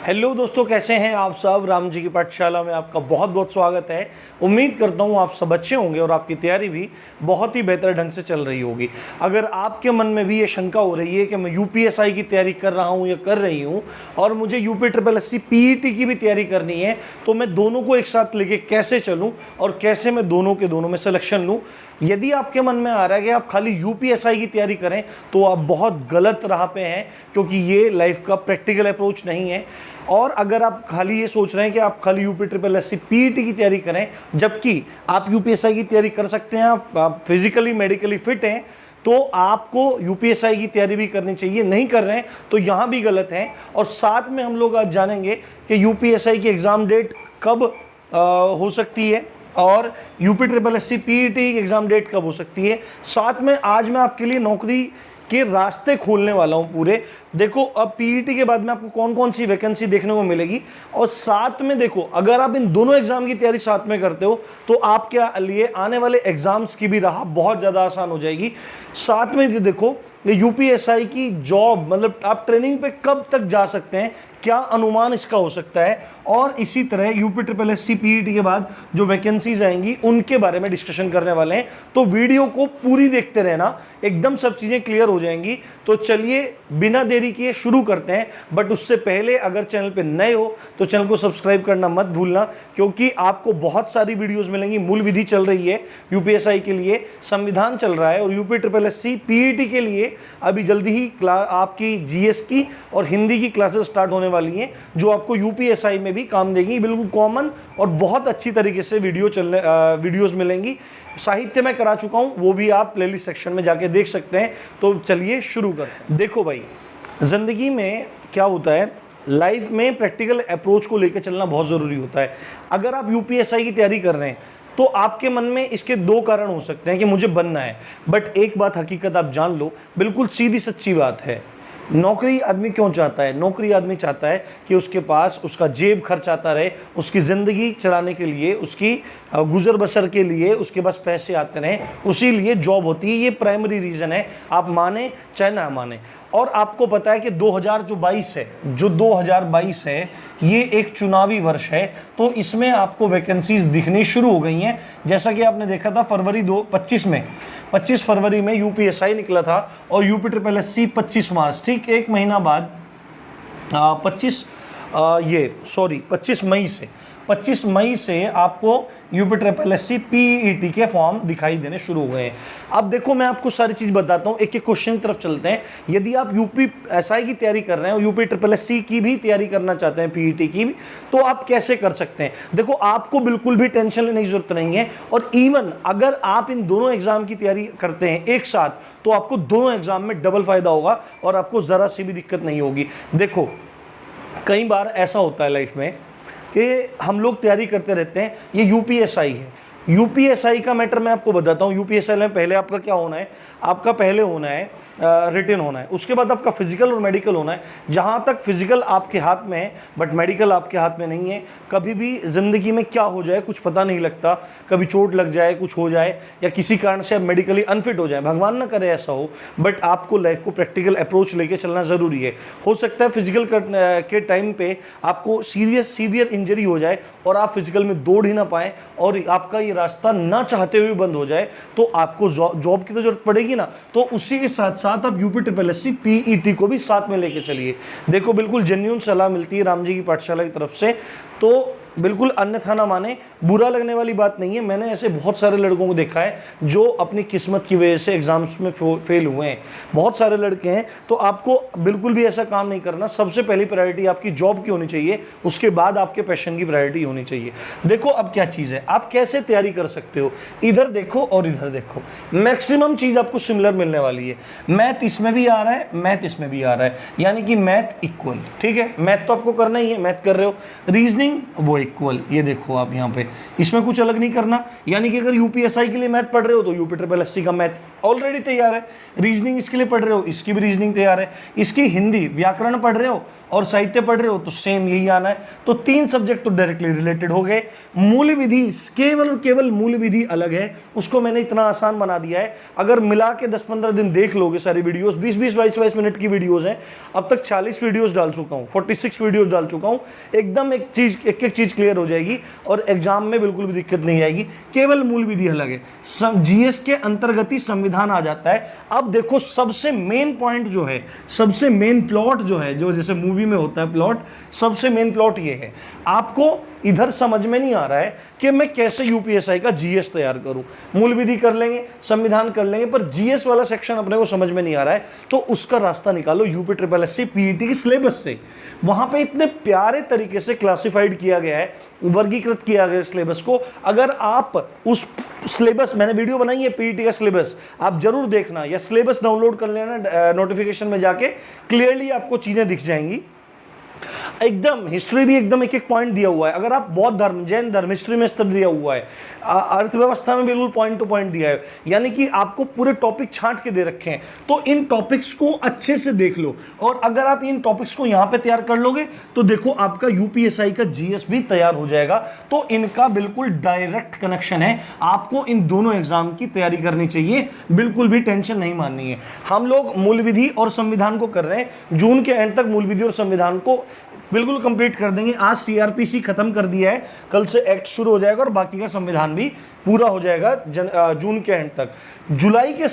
Hello दोस्तों, कैसे हैं आप सब। राम जी की पाठशाला में आपका बहुत बहुत स्वागत है। उम्मीद करता हूँ आप सब अच्छे होंगे और आपकी तैयारी भी बहुत ही बेहतर ढंग से चल रही होगी। अगर आपके मन में भी ये शंका हो रही है कि मैं यूपीएसआई की तैयारी कर रहा हूँ या कर रही हूँ और मुझे यूपी ट्रिपल एससी पीईटी की भी तैयारी करनी है, तो मैं दोनों को एक साथ लेके कैसे चलूँ और कैसे मैं दोनों के दोनों में सिलेक्शन लूँ, यदि आपके मन में आ रहा है कि आप खाली यूपीएसआई की तैयारी करें तो आप बहुत गलत राह पे हैं, क्योंकि ये लाइफ का प्रैक्टिकल अप्रोच नहीं है। और अगर आप खाली ये सोच रहे हैं कि आप खाली यूपी ट्रिपल एससी पीईटी की तैयारी करें, जबकि आप यूपीएसआई की तैयारी कर सकते हैं, आप फिजिकली मेडिकली फिट हैं, तो आपको यूपीएसआई की तैयारी भी करनी चाहिए। नहीं कर रहे हैं तो यहाँ भी गलत है। और साथ में हम लोग आज जानेंगे कि यूपीएसआई की एग्ज़ाम डेट कब हो सकती है और यूपी ट्रिपल एससी पीईटी की एग्ज़ाम डेट कब हो सकती है। साथ में आज मैं आपके लिए नौकरी के रास्ते खोलने वाला हूं पूरे। देखो, अब पीईटी के बाद में आपको कौन कौन सी वैकेंसी देखने को मिलेगी, और साथ में देखो, अगर आप इन दोनों एग्जाम की तैयारी साथ में करते हो तो आपके लिए आने वाले एग्जाम्स की भी राह बहुत ज़्यादा आसान हो जाएगी। साथ में देखो, ये यूपीएसआई की जॉब, मतलब आप ट्रेनिंग पे कब तक जा सकते हैं, क्या अनुमान इसका हो सकता है, और इसी तरह यूपी ट्रिपल एससी पीईटी के बाद जो वैकेंसीज आएंगी उनके बारे में डिस्कशन करने वाले हैं। तो वीडियो को पूरी देखते रहना, एकदम सब चीज़ें क्लियर हो जाएंगी। तो चलिए बिना देरी किए शुरू करते हैं। बट उससे पहले अगर चैनल पे नए हो तो चैनल को सब्सक्राइब करना मत भूलना, क्योंकि आपको बहुत सारी वीडियोज़ मिलेंगी। मूल विधि चल रही है यूपीएसआई के लिए, संविधान चल रहा है, और यूपी ट्रिपल एससी पीईटी के लिए अभी जल्दी ही आपकी जीएस की और हिंदी की क्लासेस स्टार्ट होने वाली हैं, जो आपको यूपीएसआई में भी काम देगी। बिल्कुल कॉमन और बहुत अच्छी तरीके से वीडियोस मिलेंगी। साहित्य में करा चुका हूं, वो भी आप प्लेलिस्ट सेक्शन में जाके देख सकते हैं। तो चलिए शुरू करते हैं। देखो भाई, जिंदगी में क्या होता है, लाइफ में प्रैक्टिकल अप्रोच को लेकर चलना बहुत ज़रूरी होता है। अगर आप यूपीएसआई की तैयारी कर रहे हैं तो आपके मन में इसके दो कारण हो सकते हैं कि मुझे बनना है, बट एक बात हकीकत आप जान लो, बिल्कुल सीधी सच्ची बात है। नौकरी आदमी क्यों चाहता है? नौकरी आदमी चाहता है कि उसके पास उसका जेब खर्च आता रहे, उसकी ज़िंदगी चलाने के लिए, उसकी गुजर बसर के लिए उसके पास पैसे आते रहें, उसी लिए जॉब होती है। ये प्राइमरी रीज़न है, आप माने चाहे ना माने। और आपको पता है कि 2022 है, ये एक चुनावी वर्ष है, तो इसमें आपको वैकेंसीज दिखनी शुरू हो गई हैं। जैसा कि आपने देखा था फरवरी 25 फरवरी में यूपीएसआई निकला था और यूपी ट्रिपल एससी 25 मार्च, ठीक एक महीना बाद 25 मई से आपको यूपी ट्रिपल एससी पीईटी के फॉर्म दिखाई देने शुरू हो गए हैं। अब देखो, मैं आपको सारी चीज़ बताता हूँ, एक एक क्वेश्चन की तरफ चलते हैं। यदि आप यूपीएसआई की तैयारी कर रहे हैं और यूपी ट्रिपल एससी की भी तैयारी करना चाहते हैं, पीईटी की भी, तो आप कैसे कर सकते हैं। देखो, आपको बिल्कुल भी टेंशन लेने की जरूरत नहीं है। और इवन अगर आप इन दोनों एग्जाम की तैयारी करते हैं एक साथ, तो आपको दोनों एग्जाम में डबल फायदा होगा और आपको ज़रा सी भी दिक्कत नहीं होगी। देखो, कई बार ऐसा होता है लाइफ में कि हम लोग तैयारी करते रहते हैं। ये यूपीएसआई है, यूपीएसआई का मैटर मैं आपको बताता हूँ। यूपीएसआई में पहले आपका क्या होना है, आपका पहले होना है रिटन होना है, उसके बाद आपका फिजिकल और मेडिकल होना है। जहाँ तक फिजिकल आपके हाथ में है बट मेडिकल आपके हाथ में नहीं है। कभी भी ज़िंदगी में क्या हो जाए कुछ पता नहीं लगता, कभी चोट लग जाए, कुछ हो जाए, या किसी कारण से आप मेडिकली अनफिट हो जाए, भगवान ना करे ऐसा हो, बट आपको लाइफ को प्रैक्टिकल अप्रोच लेके चलना ज़रूरी है। हो सकता है फिजिकल के टाइम पे आपको सीवियर इंजरी हो जाए और आप फिजिकल में दौड़ ही ना पाएँ और आपका ये रास्ता ना चाहते हुए बंद हो जाए, तो आपको जॉब की तो जरूरत पड़ेगी ना। तो उसी के साथ साथ आप यूपी ट्रिपल एससी पीईटी को भी साथ में लेके चलिए। देखो, बिल्कुल जेन्युइन सलाह मिलती है राम जी की पाठशाला की तरफ से, तो बिल्कुल अन्यथा ना माने। बुरा लगने वाली बात नहीं है। मैंने ऐसे बहुत सारे लड़कों को देखा है जो अपनी किस्मत की वजह से एग्जाम्स में फेल हुए हैं, बहुत सारे लड़के हैं। तो आपको बिल्कुल भी ऐसा काम नहीं करना। सबसे पहली प्रायोरिटी आपकी जॉब की होनी चाहिए, उसके बाद आपके पैशन की प्रायोरिटी होनी चाहिए। देखो, अब क्या चीज़ है, आप कैसे तैयारी कर सकते हो, इधर देखो और इधर देखो, मैक्सिमम चीज़ आपको सिमिलर मिलने वाली है। मैथ इसमें भी आ रहा है, मैथ इसमें भी आ रहा है, यानी कि मैथ इक्वल, ठीक है। मैथ तो आपको करना ही है, मैथ कर रहे हो। रीजनिंग वही इक्वल, ये देखो आप यहाँ पे, इसमें कुछ अलग नहीं करना। यानी कि अगर यूपीएसआई के लिए मैथ पढ़ रहे हो तो यूपी ट्रिपल एससी का मैथ ऑलरेडी तैयार है, रीजनिंग इसके लिए पढ़ रहे हो इसकी भी रीजनिंग तैयार है, इसकी हिंदी व्याकरण पढ़ रहे हो और साहित्य पढ़ रहे हो तो सेम यही आना है। तो 3 सब्जेक्ट तो डायरेक्टली रिलेटेड हो गए। मूल विधि केवल मूल विधि अलग है, उसको मैंने इतना आसान बना दिया है। अगर मिला के 10-15 दिन देख लोगे सारी वीडियोस, 20-20, 22-22 मिनट की वीडियोस हैं, अब तक 40 वीडियोस डाल चुका हूँ, 46 वीडियोस डाल चुका हूँ। एकदम एक एक चीज क्लियर हो जाएगी और एग्जाम में बिल्कुल भी दिक्कत नहीं आएगी। केवल मूल विधि अलग है, जीएस के अंतर्गत ही संविधान आ जाता है। अब देखो सबसे मेन पॉइंट जो है, सबसे मेन प्लॉट जो है, जो जैसे मूवी में होता है प्लॉट, सबसे मेन प्लॉट ये है। आपको इधर समझ में नहीं आ रहा है कि मैं कैसे यूपीएसआई का जीएस तैयार करूं। मूल विधि कर लेंगे, संविधान कर लेंगे, पर जीएस वाला सेक्शन अपने को समझ में नहीं आ रहा है, तो उसका रास्ता निकालो यूपी ट्रिपल एससी पीईटी के सिलेबस से। वहां पे इतने प्यारे तरीके से क्लासिफाइड किया गया है, वर्गीकृत किया गया सिलेबस को। अगर आप उस सिलेबस, मैंने वीडियो बनाई है पीईटी का सिलेबस, आप जरूर देखना, या सिलेबस डाउनलोड कर लेना नोटिफिकेशन में जाके, क्लियरली आपको चीजें दिख जाएंगी। एकदम हिस्ट्री भी एकदम एक एक पॉइंट दिया हुआ है। अगर आप बौद्ध धर्म, जैन धर्म, हिस्ट्री में स्तर दिया हुआ है, अर्थव्यवस्था में बिल्कुल पॉइंट टू पॉइंट दिया है, यानी कि आपको पूरे टॉपिक छांट के दे रखे हैं। तो इन टॉपिक्स को अच्छे से देख लो, और अगर आप इन टॉपिक्स को यहां पे तैयार कर लोगे तो देखो आपका यूपीएसआई का जीएस भी तैयार हो जाएगा। तो इनका बिल्कुल डायरेक्ट कनेक्शन है। आपको इन दोनों एग्जाम की तैयारी करनी चाहिए, बिल्कुल भी टेंशन नहीं माननी है। हम लोग मूल विधि और संविधान को कर रहे हैं, जून के एंड तक मूल विधि और संविधान को बिल्कुल कंप्लीट कर देंगे। आज सीआरपीसी खत्म कर दिया है, कल से एक्ट शुरू हो जाएगा और बाकी का संविधान भी पूरा हो जाएगा जून के एंड तक। जुलाई के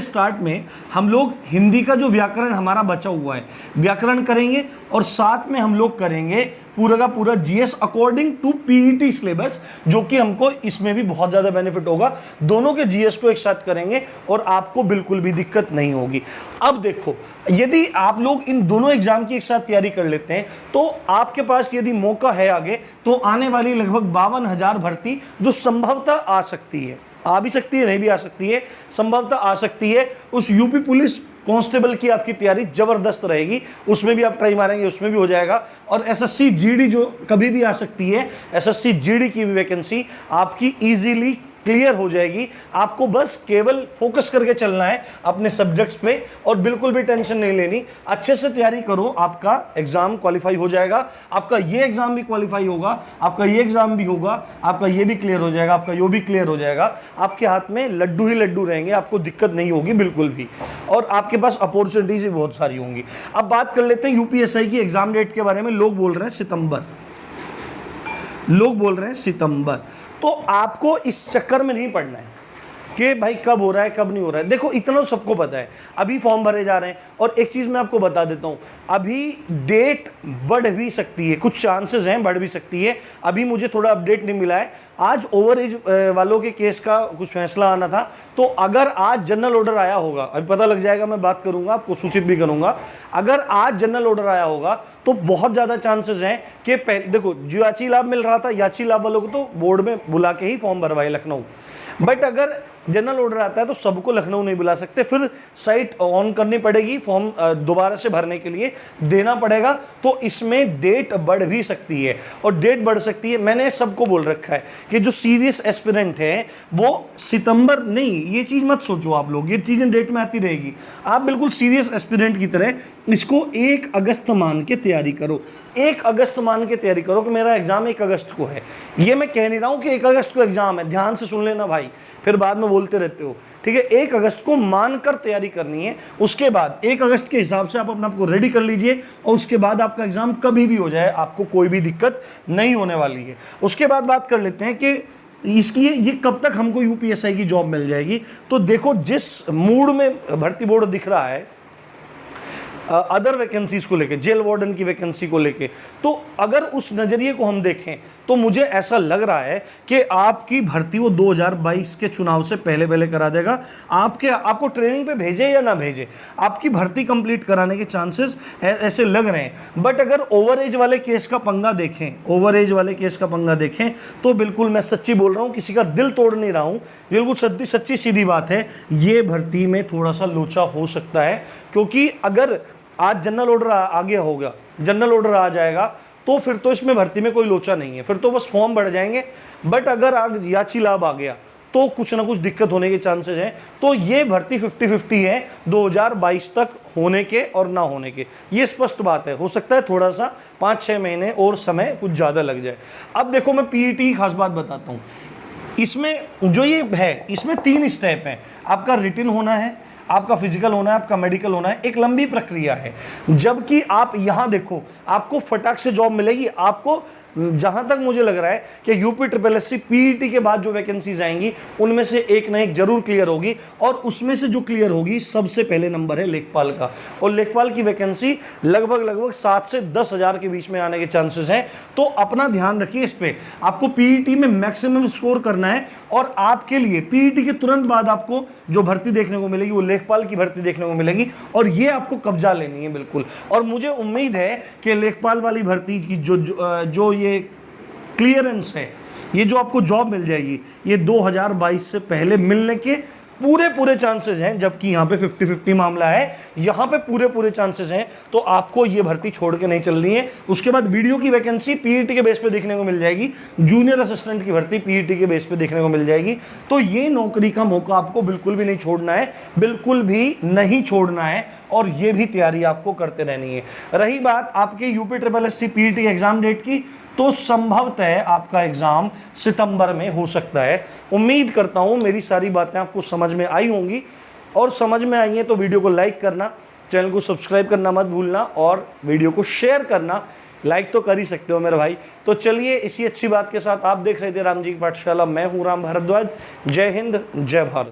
स्टार्ट में हम लोग हिंदी का जो व्याकरण हमारा बचा हुआ है, व्याकरण करेंगे, और साथ में हम लोग करेंगे पूरा का पूरा GS according to PET syllabus, जो कि हमको इसमें भी बहुत ज़्यादा बेनिफिट होगा। दोनों के जीएस को एक साथ करेंगे और आपको बिल्कुल भी दिक्कत नहीं होगी। अब देखो, यदि आप लोग इन दोनों एग्जाम की एक साथ तैयारी कर लेते हैं तो आपके पास यदि मौका है आगे, तो आने वाली लगभग 52,000 भर्ती जो संभवतः आ सकती है, आ भी सकती है, नहीं भी आ सकती है, संभवतः आ सकती है, उस यूपी पुलिस कांस्टेबल की आपकी तैयारी जबरदस्त रहेगी। उसमें भी आप ट्राई मारेंगे, उसमें भी हो जाएगा। और एसएससी जीडी जो कभी भी आ सकती है, एसएससी जीडी की भी वैकेंसी आपकी इजीली क्लियर हो जाएगी। आपको बस केवल फोकस करके चलना है अपने सब्जेक्ट्स पे, और बिल्कुल भी टेंशन नहीं लेनी। अच्छे से तैयारी करो, आपका एग्जाम क्वालिफाई हो जाएगा। आपका ये एग्जाम भी क्वालिफाई होगा, आपका ये एग्जाम भी होगा, आपका ये भी क्लियर हो जाएगा, आपका यो भी क्लियर हो जाएगा। आपके हाथ में लड्डू ही लड्डू रहेंगे, आपको दिक्कत नहीं होगी बिल्कुल भी, और आपके पास अपॉर्चुनिटीज भी बहुत सारी होंगी। अब बात कर लेते हैं यूपीएसआई की एग्जाम डेट के बारे में। लोग बोल रहे हैं सितंबर, तो आपको इस चक्कर में नहीं पड़ना है कि भाई कब हो रहा है कब नहीं हो रहा है। देखो इतना तो सबको पता है, अभी फॉर्म भरे जा रहे हैं। और एक चीज़ मैं आपको बता देता हूँ, अभी डेट बढ़ भी सकती है, कुछ चांसेस हैं बढ़ भी सकती है। अभी मुझे थोड़ा अपडेट नहीं मिला है। आज ओवर एज वालों के केस का कुछ फैसला आना था, तो अगर आज जनरल ऑर्डर आया होगा, अभी पता लग जाएगा, मैं बात करूंगा, आपको सूचित भी करूंगा। अगर आज जनरल ऑर्डर आया होगा तो बहुत ज़्यादा चांसेस हैं कि देखो जो याची लाभ मिल रहा था, याची लाभ वालों को तो बोर्ड में बुला के ही फॉर्म भरवाए लखनऊ। बट अगर जनरल ऑर्डर आता है तो सबको लखनऊ नहीं बुला सकते, फिर साइट ऑन करनी पड़ेगी, फॉर्म दोबारा से भरने के लिए देना पड़ेगा। तो इसमें डेट बढ़ भी सकती है, और डेट बढ़ सकती है। मैंने सबको बोल रखा है कि जो सीरियस एस्पिरेंट है वो सितंबर नहीं, ये चीज़ मत सोचो आप लोग, ये चीज़ें डेट में आती रहेगी। आप बिल्कुल सीरियस एस्पिरेंट की तरह इसको 1 अगस्त मान के तैयारी करो। 1 अगस्त मान के तैयारी करो कि मेरा एग्जाम 1 अगस्त को है। ये मैं कह नहीं रहा हूँ कि 1 अगस्त को एग्जाम है, ध्यान से सुन लेना भाई, फिर बाद में बोलते रहते हो, ठीक है। 1 अगस्त को मानकर तैयारी करनी है। उसके बाद 1 अगस्त के हिसाब से आप अपने आप को रेडी कर लीजिए, और उसके बाद आपका एग्जाम कभी भी हो जाए, आपको कोई भी दिक्कत नहीं होने वाली है। उसके बाद बात कर लेते हैं कि इसकी ये कब तक हमको यूपीएसआई की जॉब मिल जाएगी। तो देखो, जिस मूड में भर्ती बोर्ड दिख रहा है अदर वैकेंसीज को लेके, जेल वार्डन की वैकेंसी को लेके, तो अगर उस नज़रिए को हम देखें तो मुझे ऐसा लग रहा है कि आपकी भर्ती वो 2022 के चुनाव से पहले करा देगा। आपको ट्रेनिंग पे भेजे या ना भेजे, आपकी भर्ती कंप्लीट कराने के चांसेस ऐसे लग रहे हैं। बट अगर ओवर एज वाले केस का पंगा देखें, तो बिल्कुल मैं सच्ची बोल रहा हूँ, किसी का दिल तोड़ नहीं रहा हूँ, बिल्कुल सच्ची सीधी बात है, ये भर्ती में थोड़ा सा लोचा हो सकता है। क्योंकि अगर आज जनरल ऑर्डर आ गया होगा, जनरल ऑर्डर आ जाएगा, तो फिर तो इसमें भर्ती में कोई लोचा नहीं है, फिर तो बस फॉर्म बढ़ जाएंगे। बट अगर आग याची लाभ आ गया तो कुछ ना कुछ दिक्कत होने के चांसेस हैं। तो ये भर्ती 50-50 है 2022 तक होने के और ना होने के, ये स्पष्ट बात है। हो सकता है थोड़ा सा 5-6 महीने और समय कुछ ज़्यादा लग जाए। अब देखो मैं पीईटी की खास बात बताता हूँ। इसमें जो ये है, इसमें 3 स्टेप हैं। आपका रिटन होना है, आपका फिजिकल होना है, आपका मेडिकल होना है, एक लंबी प्रक्रिया है। जबकि आप यहां देखो आपको फटाक से जॉब मिलेगी। आपको जहां तक मुझे लग रहा है कि यूपी SSSC पीईटी के बाद जो वैकेंसीज आएंगी उनमें से एक ना एक जरूर क्लियर होगी, और उसमें से जो क्लियर होगी सबसे पहले नंबर है लेखपाल का। और लेखपाल की वैकेंसी लगभग 7 से 10 हज़ार के बीच में आने के चांसेस हैं। तो अपना ध्यान रखिए इस पे। आपको पीईटी में मैक्सिमम स्कोर करना है, और आपके लिए पीईटी के तुरंत बाद आपको जो भर्ती देखने को मिलेगी वो लेखपाल की भर्ती देखने को मिलेगी, और ये आपको कब्जा लेनी है बिल्कुल। और मुझे उम्मीद है कि लेखपाल वाली भर्ती की जो ये क्लियरेंस है, ये जो आपको जॉब मिल जाएगी, ये 2022 से पहले मिलने के पूरे चांसेस हैं। जबकि यहाँ पे 50-50 मामला है, यहाँ पे पूरे चांसेस हैं। तो आपको ये भर्ती छोड़ के नहीं चलनी है। उसके बाद वीडियो की वैकेंसी पीईटी के बेस पे देखने को मिल जाएगी, जूनियर असिस्टेंट की भर्ती पीईटी के बेस पे देखने को मिल जाएगी। तो ये नौकरी का मौका आपको बिल्कुल भी नहीं छोड़ना है, बिल्कुल भी नहीं छोड़ना है, और ये भी तैयारी आपको करते रहनी है। रही बात आपके UP SSSC PET exam date की, तो संभवतः आपका एग्जाम सितंबर में हो सकता है। उम्मीद करता हूं मेरी सारी बातें आपको समझ में आई होंगी, और समझ में आई हैं तो वीडियो को लाइक करना, चैनल को सब्सक्राइब करना मत भूलना, और वीडियो को शेयर करना। लाइक तो कर ही सकते हो मेरे भाई। तो चलिए इसी अच्छी बात के साथ, आप देख रहे थे राम जी की पाठशाला, मैं हूं राम भारद्वाज। जय हिंद, जय भारत।